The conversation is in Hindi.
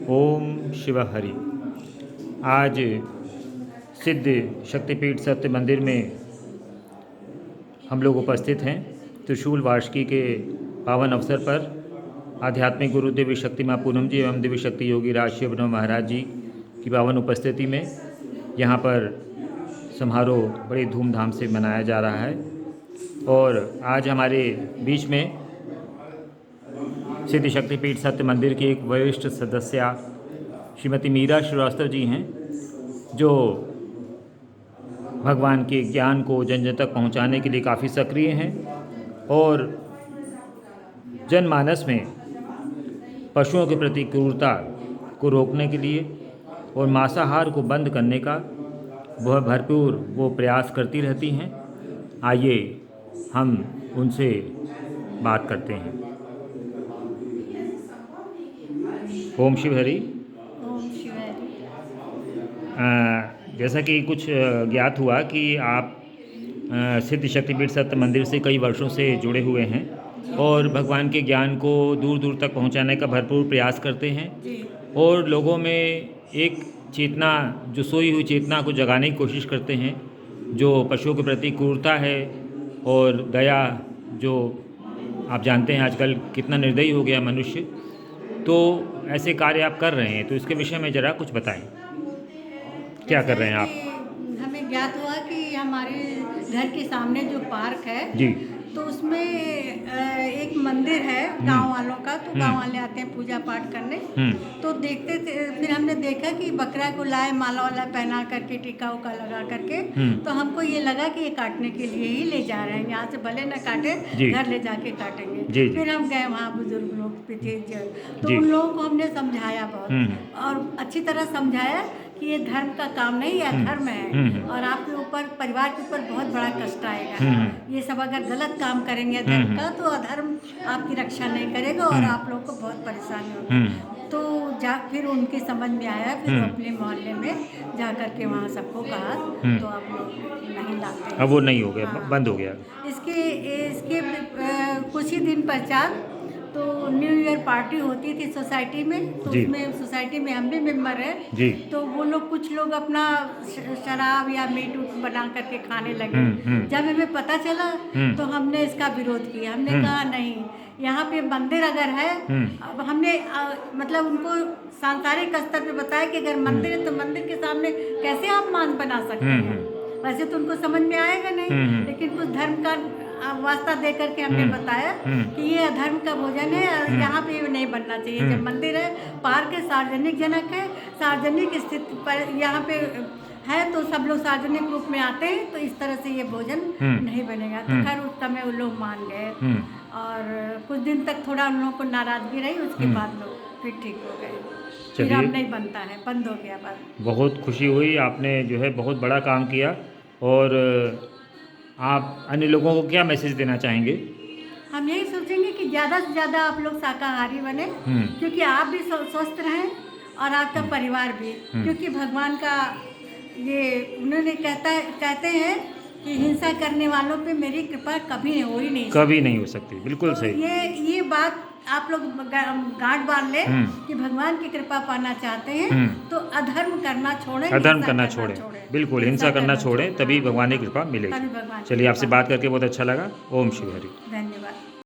ओम शिव हरि। आज सिद्ध शक्तिपीठ सत्य मंदिर में हम लोग उपस्थित हैं। त्रिशूल वार्षिकी के पावन अवसर पर आध्यात्मिक गुरु दिव्य शक्ति माँ पूनम जी एवं दिव्य शक्ति योगी राज शिव महाराज जी की पावन उपस्थिति में यहाँ पर समारोह बड़ी धूमधाम से मनाया जा रहा है। और आज हमारे बीच में सिद्ध शक्तिपीठ सत्य मंदिर की एक वरिष्ठ सदस्या श्रीमती मीरा श्रीवास्तव जी हैं, जो भगवान के ज्ञान को जन जन तक पहुँचाने के लिए काफ़ी सक्रिय हैं और जनमानस में पशुओं के प्रति क्रूरता को रोकने के लिए और मांसाहार को बंद करने का वह भरपूर प्रयास करती रहती हैं। आइए हम उनसे बात करते हैं। ओम शिव हरि। ओम शिव हरि। जैसा कि कुछ ज्ञात हुआ कि आप सिद्ध शक्तिपीठ सत्य मंदिर से कई वर्षों से जुड़े हुए हैं और भगवान के ज्ञान को दूर दूर तक पहुंचाने का भरपूर प्रयास करते हैं और लोगों में एक चेतना, जो सोई हुई चेतना को जगाने की कोशिश करते हैं, जो पशुओं के प्रति क्रूरता है और दया, जो आप जानते हैं आजकल कितना निर्दयी हो गया मनुष्य, तो ऐसे कार्य आप कर रहे हैं। तो इसके विषय में ज़रा कुछ बताएं, क्या कर रहे हैं आप? हमें ज्ञात हुआ कि हमारे घर के सामने जो पार्क है जी, तो उसमें एक मंदिर है गांव वालों का। तो गांव वाले आते हैं पूजा पाठ करने। तो देखते थे, फिर हमने देखा कि बकरा को लाए, माला वाला पहना करके, टीका उका लगा करके। तो हमको ये लगा कि ये काटने के लिए ही ले जा रहे हैं, यहाँ से भले न काटे, घर ले जाके काटेंगे। फिर हम गए वहाँ, बुजुर्ग लोग भी थे, तो उन लोगों को हमने समझाया बहुत और अच्छी तरह समझाया कि ये धर्म का काम नहीं है, धर्म है और आपके ऊपर, परिवार के ऊपर बहुत बड़ा कष्ट आएगा। ये सब अगर गलत काम करेंगे धर्म का, तो अधर्म आपकी रक्षा नहीं करेगा और आप लोग को बहुत परेशानी होगी। तो फिर उनकी समझ में आया, फिर अपने मोहल्ले में जा करके वहाँ सबको कहा, तो अब लोग नहीं लाते। अब वो नहीं हो गया, बंद हो गया। इसके कुछ ही दिन पश्चात तो न्यू ईयर पार्टी होती थी सोसाइटी में। तो उसमें सोसाइटी में हम भी मेंबर है। तो वो लोग, कुछ लोग अपना शराब या मीट उट बना करके खाने लगे। जब हमें पता चला तो हमने इसका विरोध किया। हमने कहा नहीं, यहाँ पे मंदिर अगर है, अब हमने मतलब उनको सांसारिक स्तर पे बताया कि अगर मंदिर है तो मंदिर के सामने कैसे आप मांस बना सकते हैं। वैसे तो उनको समझ में आएगा नहीं, लेकिन कुछ धर्म का वास्ता दे करके हमने बताया कि ये अधर्म का भोजन है, यहाँ पे नहीं बनना चाहिए। जब मंदिर है, पार्क है, सार्वजनिक जनक है, सार्वजनिक स्थिति पर यहाँ पे है, तो सब लोग सार्वजनिक रूप में आते हैं, तो इस तरह से ये भोजन नहीं बनेगा। तो खैर उस समय वो लोग मान गए और कुछ दिन तक थोड़ा उन लोगों को नाराजगी रही, उसके बाद लोग फिर ठीक हो गए। फिर अब नहीं बनता है, बंद हो गया। बहुत खुशी हुई, आपने जो है बहुत बड़ा काम किया। और आप अन्य लोगों को क्या मैसेज देना चाहेंगे? हम यही सोचेंगे कि ज़्यादा से ज़्यादा आप लोग शाकाहारी बने, क्योंकि आप भी स्वस्थ रहें और आपका परिवार भी। क्योंकि भगवान का ये उन्होंने कहते हैं कि हिंसा करने वालों पे मेरी कृपा कभी हो ही नहीं, कभी नहीं हो सकती। बिल्कुल तो सही। ये बात आप लोग गांठ बांध ले कि भगवान की कृपा पाना चाहते हैं तो अधर्म करना छोड़ें, अधर्म करना छोड़ें। बिल्कुल, हिंसा करना छोड़ें, तभी भगवान की कृपा मिलेगी। चलिए, आपसे बात करके बहुत अच्छा लगा। ओम शिव हरि। धन्यवाद।